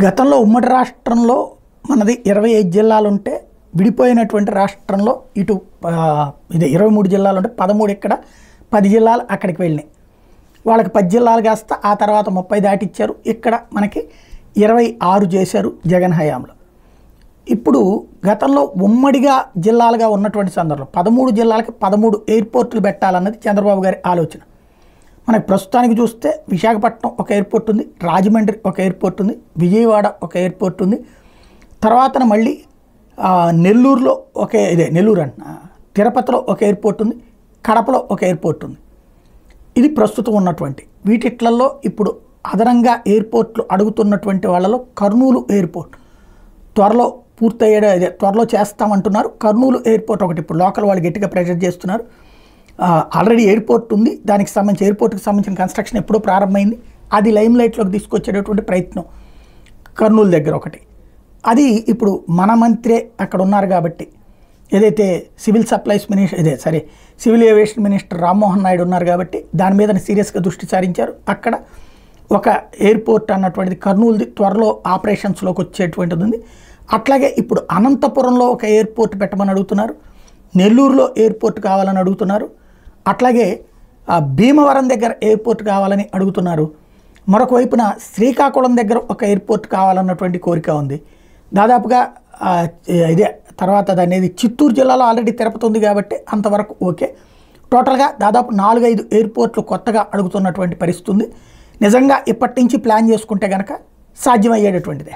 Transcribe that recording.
గతంలో ఉమ్మడి రాష్ట్రంలో మనది 25 జిల్లాలు ఉంటే విడిపోయినటువంటి రాష్ట్రంలో ఇటు ఇది 23 జిల్లాలు ఉంటే 13 ఇక్కడ 10 జిల్లాలు అక్కడికి వెళ్ళినాయి. వాళ్ళకి 10 జిల్లాలు కాస్త ఆ తర్వాత 30 దాటిచ్చారు. ఇక్కడ మనకి 26 చేశారు జగన్ హయాంలో. ఇప్పుడు గతంలో ఉమ్మడిగా జిల్లాలుగా ఉన్నటువంటి సందర్భంలో 13 జిల్లాలకి 13 ఎయిర్పోర్టులు పెట్టాలన్నది చంద్రబాబు గారి ఆలోచన. మనకి ప్రస్తుతానికి చూస్తే విశాఖపట్నం ఒక ఎయిర్పోర్ట్ ఉంది, రాజమండ్రి ఒక ఎయిర్పోర్ట్ ఉంది, విజయవాడ ఒక ఎయిర్పోర్ట్ ఉంది, తర్వాత మళ్ళీ నెల్లూరులో నెల్లూరు తిరుపతిలో ఒక ఎయిర్పోర్ట్ ఉంది, కడపలో ఒక ఎయిర్పోర్ట్ ఉంది. ఇది ప్రస్తుతం ఉన్నటువంటి వీటిట్లలో ఇప్పుడు అదనంగా ఎయిర్పోర్ట్లు అడుగుతున్నటువంటి వాళ్ళలో కర్నూలు ఎయిర్పోర్ట్ త్వరలో త్వరలో చేస్తామంటున్నారు. కర్నూలు ఎయిర్పోర్ట్ ఒకటి ఇప్పుడు లోకల్ వాళ్ళు గట్టిగా ప్రెషర్ చేస్తున్నారు. ఆల్రెడీ ఎయిర్పోర్ట్ ఉంది, దానికి సంబంధించి ఎయిర్పోర్ట్కి సంబంధించిన కన్స్ట్రక్షన్ ఎప్పుడో ప్రారంభమైంది. అది లైమ్ లైట్లోకి తీసుకొచ్చేటటువంటి ప్రయత్నం కర్నూలు దగ్గర ఒకటి. అది ఇప్పుడు మన మంత్రే అక్కడ ఉన్నారు కాబట్టి, ఏదైతే civil supplies minister civil aviation minister Rammohan Naidu ఉన్నారు కాబట్టి దాని మీద సీరియస్గా దృష్టి సారించారు. అక్కడ ఒక ఎయిర్పోర్ట్ అన్నటువంటిది కర్నూలుది త్వరలో ఆపరేషన్స్లోకి వచ్చేటువంటిది ఉంది. అట్లాగే ఇప్పుడు అనంతపురంలో ఒక ఎయిర్పోర్ట్ పెట్టమని అడుగుతున్నారు, నెల్లూరులో ఎయిర్పోర్ట్ కావాలని అడుగుతున్నారు, అట్లాగే భీమవరం దగ్గర ఎయిర్పోర్ట్ కావాలని అడుగుతున్నారు. మరొక వైపున శ్రీకాకుళం దగ్గర ఒక ఎయిర్పోర్ట్ కావాలన్నటువంటి కోరిక ఉంది. దాదాపుగా ఇదే తర్వాత అనేది చిత్తూరు జిల్లాలో ఆల్రెడీ తిరుపతి ఉంది కాబట్టి అంతవరకు ఓకే. టోటల్గా దాదాపు 4-5 ఎయిర్పోర్ట్లు కొత్తగా అడుగుతున్నటువంటి పరిస్థితి ఉంది. నిజంగా ఇప్పటి నుంచి ప్లాన్ చేసుకుంటే కనుక సాధ్యమయ్యేటటువంటిదే.